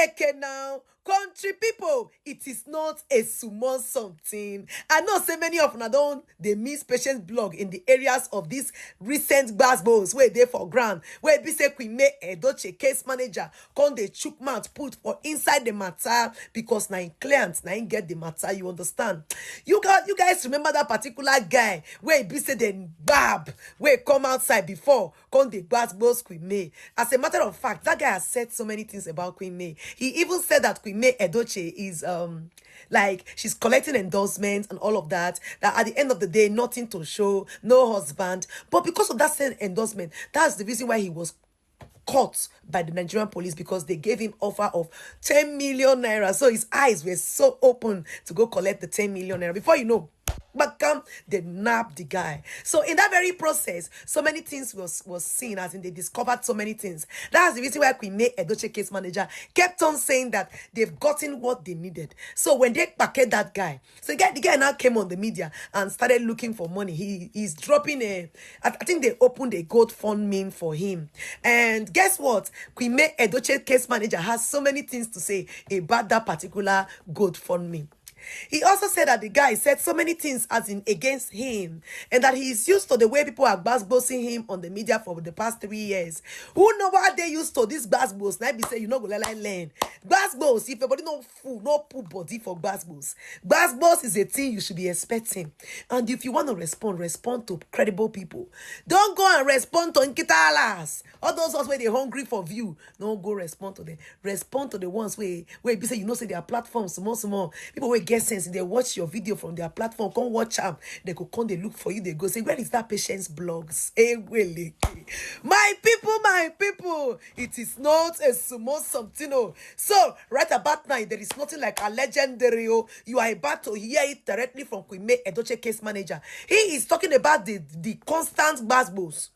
leke now. Country people, it is not a small something. I know so many of them don't they miss Patience blog in the areas of this recent basketballs where they for ground, where be say Queenmay Edochie case manager come the chook mouth put for inside the matter because na clients na get the matter. You understand? You guys remember that particular guy where be say the bab where come outside before come the basketballs Queenmay. As a matter of fact, that guy has said so many things about Queenmay. He even said that Queenmay Edochie is like she's collecting endorsements and all of that, that at the end of the day nothing to show, no husband, but because of that same endorsement, that's the reason why he was caught by the Nigerian police, because they gave him offer of 10 million naira. So his eyes were so open to go collect the 10 million naira. Before you know, but come, they nabbed the guy. So in that very process, so many things was seen, as in they discovered so many things. That's the reason why Queenmay Edochie case manager kept on saying that they've gotten what they needed. So when they packet that guy, so the guy now came on the media and started looking for money. He's dropping I think they opened a GoFundMe for him. And guess what? Queenmay Edochie case manager has so many things to say about that particular GoFundMe. He also said that the guy said so many things as in against him, and that he is used to the way people are bossing him on the media for the past 3 years. Who know what they used to this boss? Now be say you know go like learn boss. If everybody no fool, no put body for boss is a thing you should be expecting. And if you want to respond to credible people. Don't go and respond to Nkitalas. All those ones where they hungry for view. No go respond to them. Respond to the ones where be say you know say their platforms small people will get sense. They watch your video from their platform, come watch them. They go come, they look for you, they go say, where is that Patience blogs? My people, it is not a small something. So right about now, there is nothing like a legendary. You are about to hear it directly from Queenmay Edochie case manager. He is talking about the constant basketballs.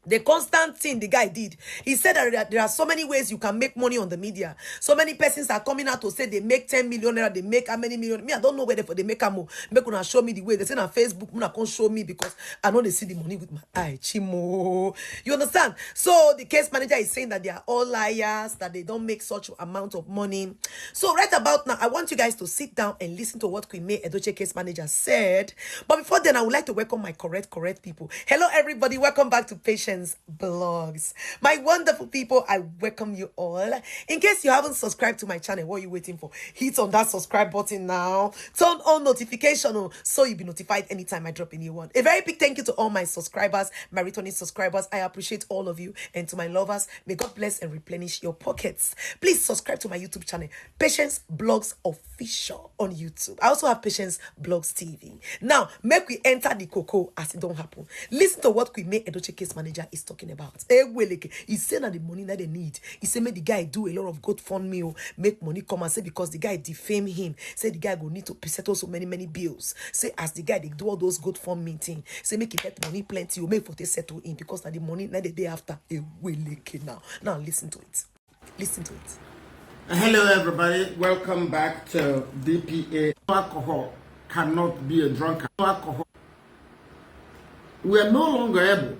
The constant thing the guy did. He said that there are so many ways you can make money on the media. So many persons are coming out to say they make 10 million naira, they make how many million. Me, I don't know where they make more. Make una show me the way. They say on Facebook, una can't show me because I know they see the money with my eye. Chimo. You understand? So the case manager is saying that they are all liars, that they don't make such amount of money. So right about now, I want you guys to sit down and listen to what Queenmay Edochie case manager said. But before then, I would like to welcome my correct people. Hello, everybody. Welcome back to Patience Blogs. My wonderful people, I welcome you all. In case you haven't subscribed to my channel, what are you waiting for? Hit on that subscribe button now. Turn on notification so you'll be notified anytime I drop a new one. A very big thank you to all my subscribers, my returning subscribers. I appreciate all of you. And to my lovers, may God bless and replenish your pockets. Please subscribe to my YouTube channel, Patience Blogs Official on YouTube. I also have Patience Blogs TV. Now, make we enter the cocoa as it don't happen. Listen to what Queenmay Edochie case manager is talking about. He said that the money that they need. He said make the guy do a lot of GoFundMe, make money come and say because the guy defame him. Say the guy will need to settle so many bills. Say as the guy they do all those GoFundMe thing. Say make it get money plenty. You make for they settle in because that the money that the day after now. Now listen to it. Listen to it. Hello everybody. Welcome back to DPA. Alcohol cannot be a drunkard. Alcohol. We are no longer able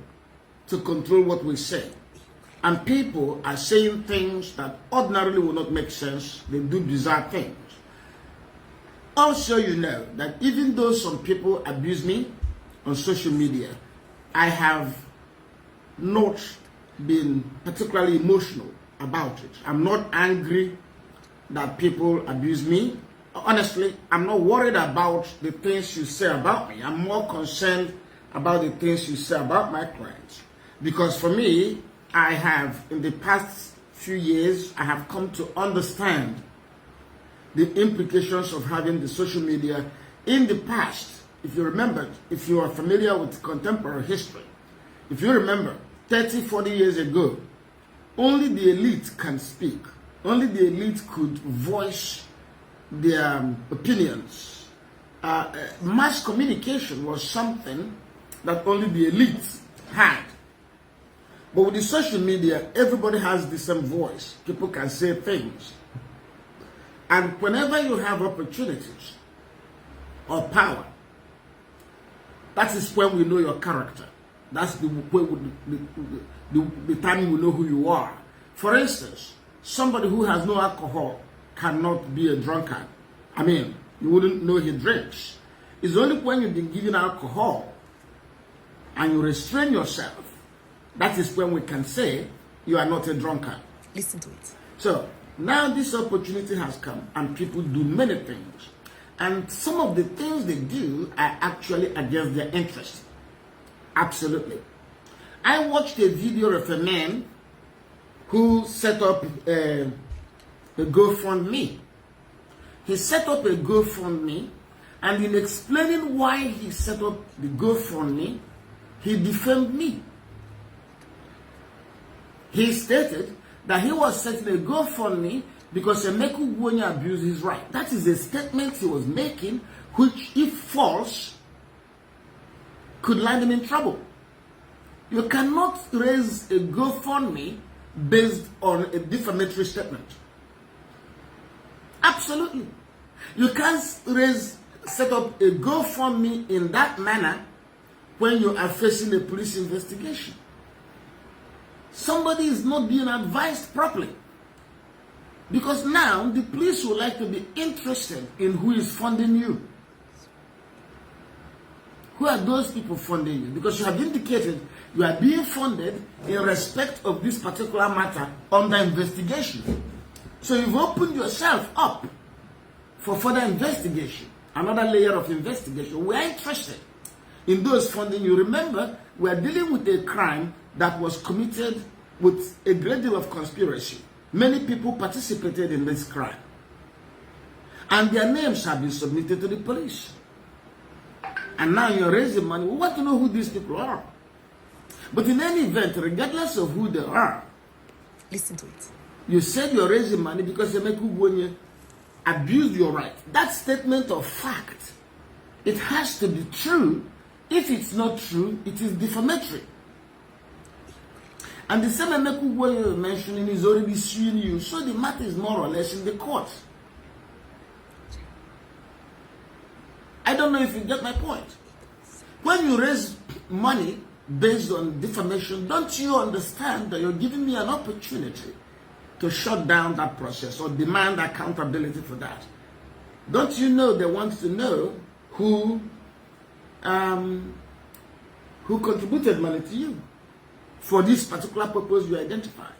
to control what we say. And people are saying things that ordinarily would not make sense. They do bizarre things. Also, you know that even though some people abuse me on social media, I have not been particularly emotional about it. I'm not angry that people abuse me. Honestly, I'm not worried about the things you say about me. I'm more concerned about the things you say about my clients. Because for me, I have, in the past few years, I have come to understand the implications of having the social media. In the past, if you remember, if you are familiar with contemporary history, if you remember, 30, 40 years ago, only the elite can speak. Only the elite could voice their opinions. Mass communication was something that only the elite had. But with the social media, everybody has the same voice. People can say things. And whenever you have opportunities or power, that is when we know your character. That's the time we know who you are. For instance, somebody who has no alcohol cannot be a drunkard. I mean, you wouldn't know he drinks. It's only when you've been given alcohol and you restrain yourself, that is when we can say you are not a drunkard. Listen to it. So now this opportunity has come and people do many things. And some of the things they do are actually against their interest. Absolutely. I watched a video of a man who set up a GoFundMe. He set up a GoFundMe, and in explaining why he set up the GoFundMe, he defamed me. He stated that he was setting a GoFundMe because Emeku Gwonya abused his right. That is a statement he was making, which, if false, could land him in trouble. You cannot raise a GoFundMe based on a defamatory statement. Absolutely. You can't set up a GoFundMe in that manner when you are facing a police investigation. Somebody is not being advised properly. Because now the police would like to be interested in who is funding you. Who are those people funding you? Because you have indicated you are being funded in respect of this particular matter under investigation. So you've opened yourself up for further investigation, another layer of investigation. We are interested in those funding you. Remember, we are dealing with a crime that was committed with a great deal of conspiracy. Many people participated in this crime. And their names have been submitted to the police. And now you're raising money. We want to know who these people are. But in any event, regardless of who they are, listen to it. You said you're raising money because Emeku Gwonya abused your right. That statement of fact, it has to be true. If it's not true, it is defamatory. And the same Emeku Gwonya you're mentioning is already suing you, so the matter is more or less in the court. I don't know if you get my point. When you raise money based on defamation, don't you understand that you're giving me an opportunity to shut down that process or demand accountability for that? Don't you know they want to know who contributed money to you for this particular purpose you identified?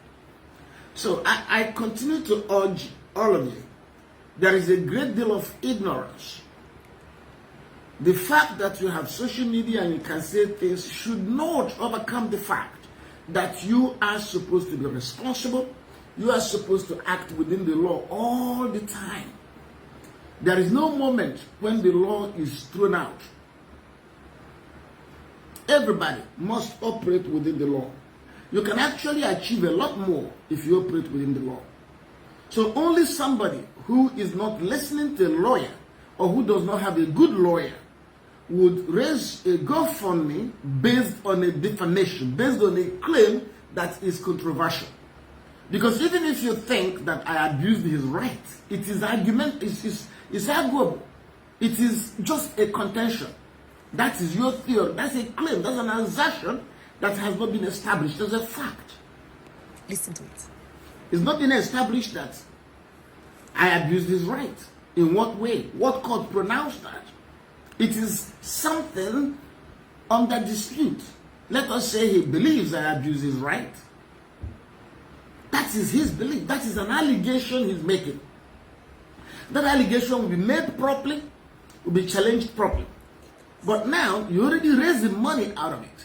So I continue to urge all of you. There is a great deal of ignorance. The fact that you have social media and you can say things should not overcome the fact that you are supposed to be responsible. You are supposed to act within the law all the time. There is no moment when the law is thrown out. Everybody must operate within the law. You can actually achieve a lot more if you operate within the law. So only somebody who is not listening to a lawyer or who does not have a good lawyer would raise a GoFundMe based on a defamation, based on a claim that is controversial. Because even if you think that I abused his right, it is argument, it's arguable. It is just a contention. That is your theory. That's a claim. That's an assertion that has not been established as a fact. Listen to it. It's not been established that I abused his right. In what way? What court pronounced that? It is something under dispute. Let us say he believes I abused his right. That is his belief. That is an allegation he's making. That allegation will be made properly, will be challenged properly. But now, you already raising money out of it.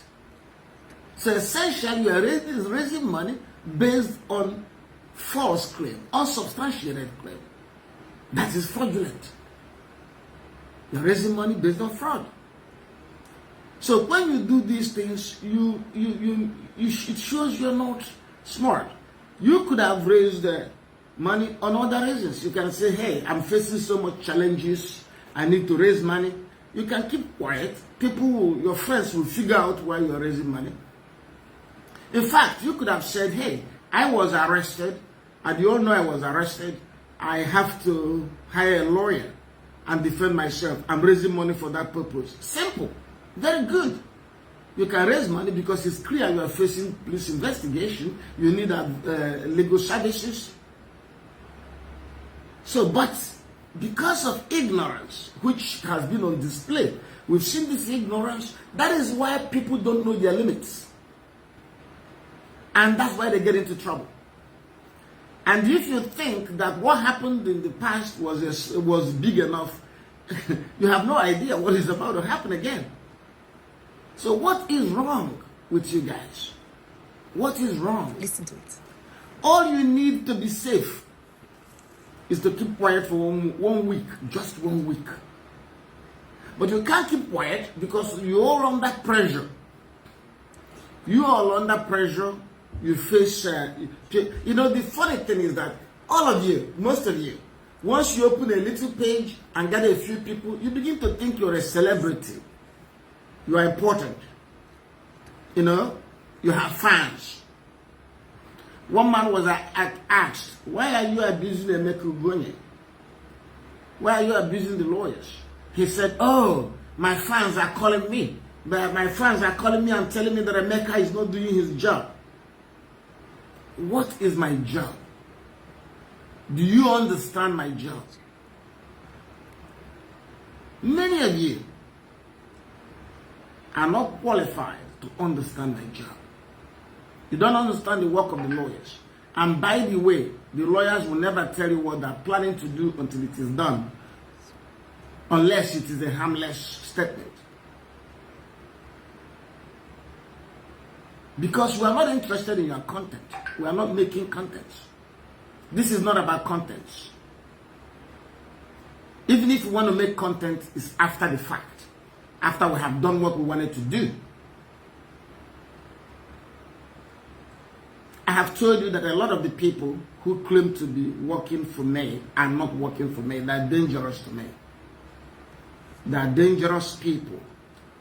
So essentially, you are raising money based on false claim, unsubstantiated claim. That is fraudulent. You're raising money based on fraud. So when you do these things, it shows you're not smart. You could have raised money on other reasons. You can say, hey, I'm facing so much challenges. I need to raise money. You can keep quiet. Your friends will figure out why you're raising money. In fact, you could have said, hey, I was arrested. And you all know I was arrested. I have to hire a lawyer and defend myself. I'm raising money for that purpose. Simple. Very good. You can raise money because it's clear you are facing police investigation. You need legal services. So, but because of ignorance, which has been on display, we've seen this ignorance. That is why people don't know their limits. And that's why they get into trouble. And if you think that what happened in the past was big enough, you have no idea what is about to happen again. So what is wrong with you guys? What is wrong? Listen to it. All you need to be safe is to keep quiet for one week, just 1 week. But you can't keep quiet because you're all under pressure. You are all under pressure. You face, you know, the funny thing is that all of you, most of you, once you open a little page and get a few people, you begin to think you're a celebrity. You are important. You know, you have fans. One man was asked, why are you abusing Emeka Ugonye? Why are you abusing the lawyers? He said, oh, my fans are calling me. My fans are calling me and telling me that Emeka is not doing his job. What is my job? Do you understand my job? Many of you are not qualified to understand my job. You don't understand the work of the lawyers. And by the way, the lawyers will never tell you what they're planning to do until it is done. Unless it is a harmless statement. Because we are not interested in your content. We are not making content. This is not about content. Even if we want to make content, it's after the fact. After we have done what we wanted to do. I have told you that a lot of the people who claim to be working for me are not working for me. They are dangerous to me. They are dangerous people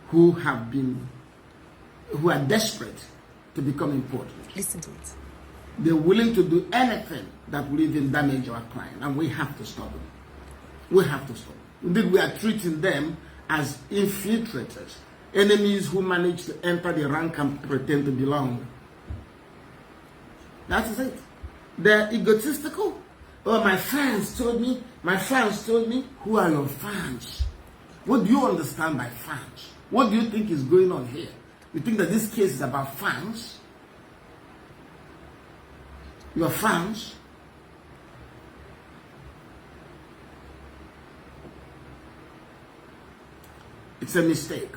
who are desperate to become important. Listen to it. They're willing to do anything that will even damage our client, and we have to stop them. We have to stop them. Indeed, we are treating them as infiltrators, enemies who manage to enter the rank and pretend to belong. That is it. They're egotistical. Oh, my fans told me. My fans told me. Who are your fans? What do you understand by fans? What do you think is going on here? You think that this case is about fans? Your fans? It's a mistake.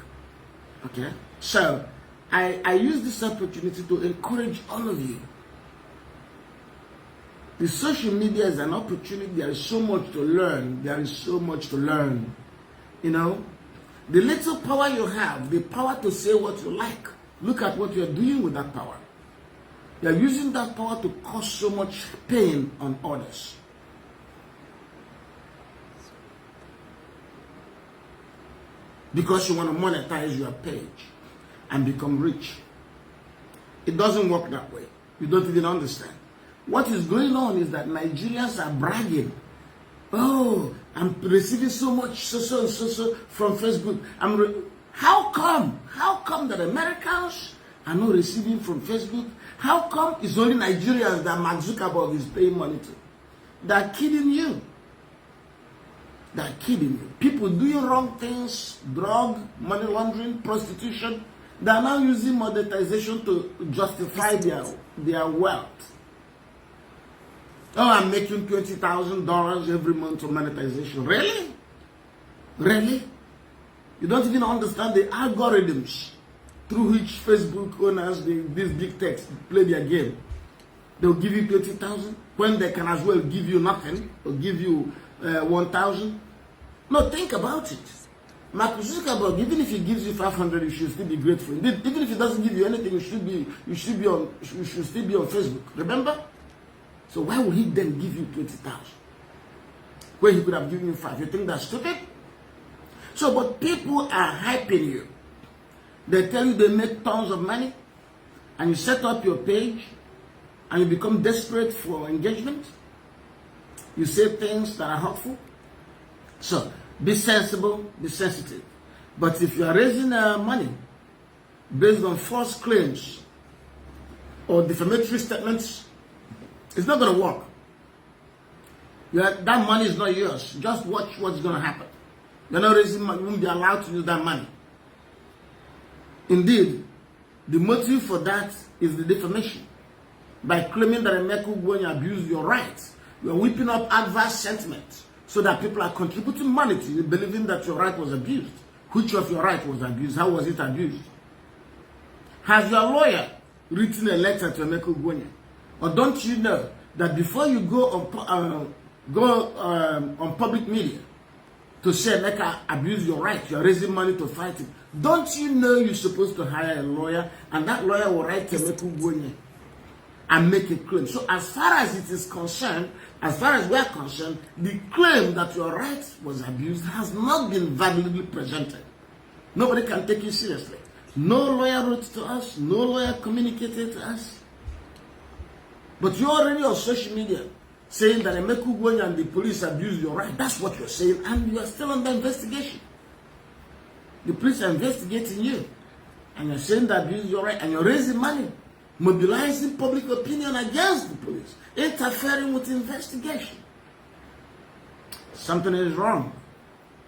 Okay? So, I use this opportunity to encourage all of you. The social media is an opportunity. There is so much to learn. There is so much to learn. You know, the little power you have, the power to say what you like, look at what you are doing with that power. You are using that power to cause so much pain on others. Because you want to monetize your page and become rich. It doesn't work that way. You don't even understand. What is going on is that Nigerians are bragging. Oh, I'm receiving so much so from Facebook. How come? How come that Americans are not receiving from Facebook? How come it's only Nigerians that Mark Zuckerberg is paying money to? They're kidding you. They're kidding you. People doing wrong things, drug, money laundering, prostitution. They are now using monetization to justify their wealth. Oh, I'm making $20,000 every month on monetization. Really? Really? You don't even understand the algorithms through which Facebook owners, these big techs, play their game. They'll give you 20,000 when they can as well give you nothing or give you 1,000. No, think about it. Mark Zuckerberg, even if he gives you 500, you should still be grateful. Even if he doesn't give you anything, you should still be on Facebook. Remember? So why would he then give you 20,000 when he could have given you 5? You think that's stupid? So, but people are hyping you. They tell you they make tons of money, and you set up your page, and you become desperate for engagement. You say things that are hurtful. So, be sensible, be sensitive. But if you are raising money based on false claims or defamatory statements, it's not going to work. That money is not yours. Just watch what's going to happen. You're not raising money. You won't be allowed to use that money. Indeed, the motive for that is the defamation. By claiming that Emeka Ugwuonye abused your rights, you are whipping up adverse sentiment so that people are contributing money to you, believing that your right was abused. Which of your right was abused? How was it abused? Has your lawyer written a letter to Emeka Ugwuonye? Or don't you know that before you go on public media to say Emeka abused your right, you are raising money to fight him, don't you know you're supposed to hire a lawyer, and that lawyer will write to Emeka Ugwuonye and make a claim? So as far as it is concerned, as far as we are concerned, the claim that your right was abused has not been validly presented. Nobody can take it seriously. No lawyer wrote to us, no lawyer communicated to us. But you're already on social media saying that Emeka Ugwuonye and the police abused your right. That's what you're saying, and you are still under investigation. The police are investigating you, and you're saying that abused your right, and you're raising money, mobilizing public opinion against the police, interfering with the investigation. Something is wrong.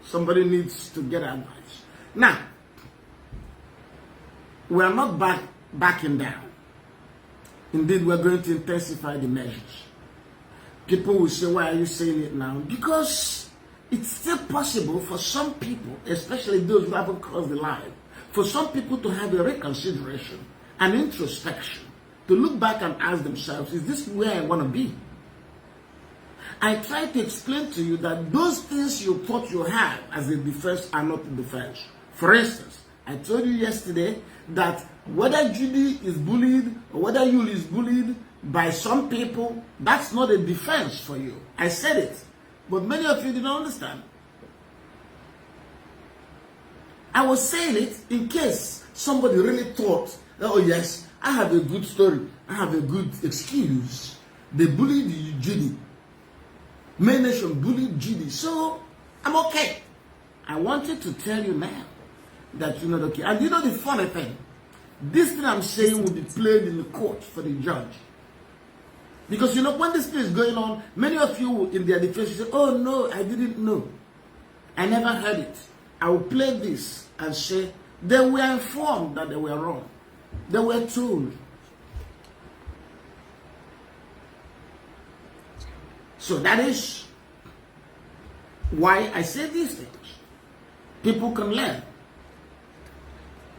Somebody needs to get advice. Now, we are not backing down. Indeed, we're going to intensify the measures. People will say, why are you saying it now? Because it's still possible for some people, especially those who haven't crossed the line, for some people to have a reconsideration, an introspection, to look back and ask themselves, is this where I want to be? I tried to explain to you that those things you thought you had as a defense are not a defense. For instance, I told you yesterday that whether Judy is bullied or whether Yul is bullied by some people, that's not a defense for you. I said it, but many of you didn't understand. I was saying it in case somebody really thought, oh yes, I have a good story, I have a good excuse. They bullied Judy. Main Nation bullied Judy, so I'm okay. I wanted to tell you now that you're not okay. And you know the funny thing? This thing I'm saying will be played in the court for the judge. Because you know, when this thing is going on, many of you in their defense say, oh no, I didn't know. I never heard it. I will play this and say, they were informed that they were wrong. They were told. So that is why I say these things. People can learn.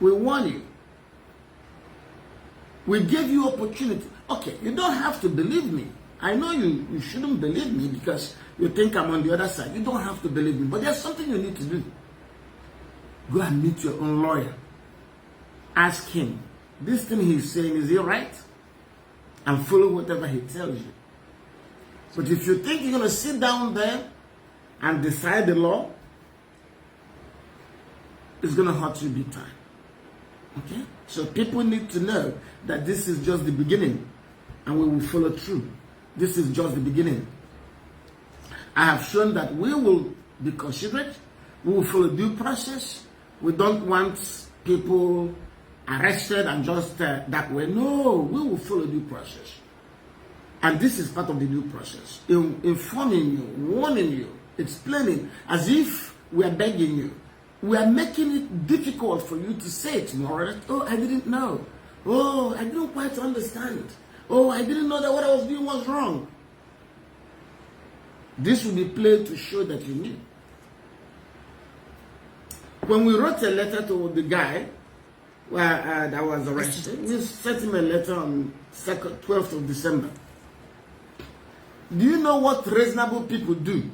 We warn you. We give you opportunity. Okay, you don't have to believe me. I know you shouldn't believe me because you think I'm on the other side. You don't have to believe me. But there's something you need to do. Go and meet your own lawyer. Ask him, this thing he's saying, is he right? And follow whatever he tells you. But if you think you're going to sit down there and decide the law, it's going to hurt you big time. Okay? So people need to know that this is just the beginning and we will follow through. This is just the beginning. I have shown that we will be considerate. We will follow due process. We don't want people arrested and just that way. No, we will follow due process. And this is part of the due process. Informing you, warning you, explaining, as if we are begging you. We are making it difficult for you to say tomorrow, oh, I didn't know. Oh, I didn't quite understand. Oh, I didn't know that what I was doing was wrong. This will be played to show that you knew. When we wrote a letter to the guy that was arrested, we sent him a letter on 12th of December. Do you know what reasonable people do?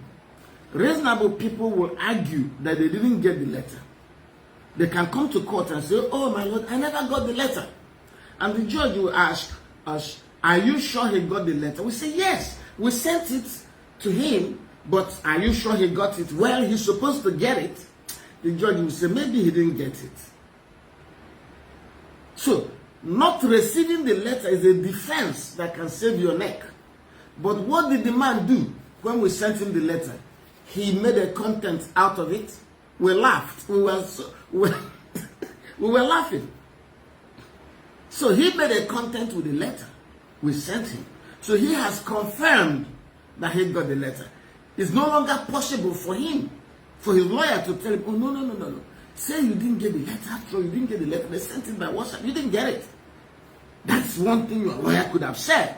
Reasonable people will argue that they didn't get the letter. They can come to court and say, oh my Lord, I never got the letter. And the judge will ask us, are you sure he got the letter? We say, yes, we sent it to him, but are you sure he got it? Well, he's supposed to get it. The judge will say, maybe he didn't get it. So, not receiving the letter is a defense that can save your neck. But what did the man do when we sent him the letter? He made a content out of it. We laughed. We were laughing. So he made a content with the letter we sent him. So he has confirmed that he got the letter. It's no longer possible for him, for his lawyer to tell him, oh, no. Say you didn't get the letter. After all, you didn't get the letter. They sent it by WhatsApp. You didn't get it. That's one thing your lawyer could have said.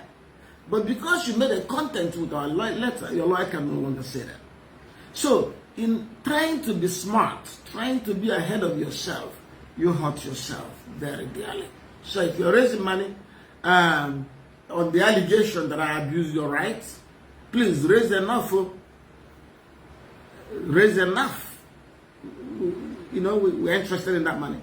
But because you made a content with our letter, your lawyer can no longer say that. So, in trying to be smart, trying to be ahead of yourself, you hurt yourself very dearly. So if you're raising money on the allegation that I abuse your rights, please raise enough. Raise enough. You know, we're interested in that money.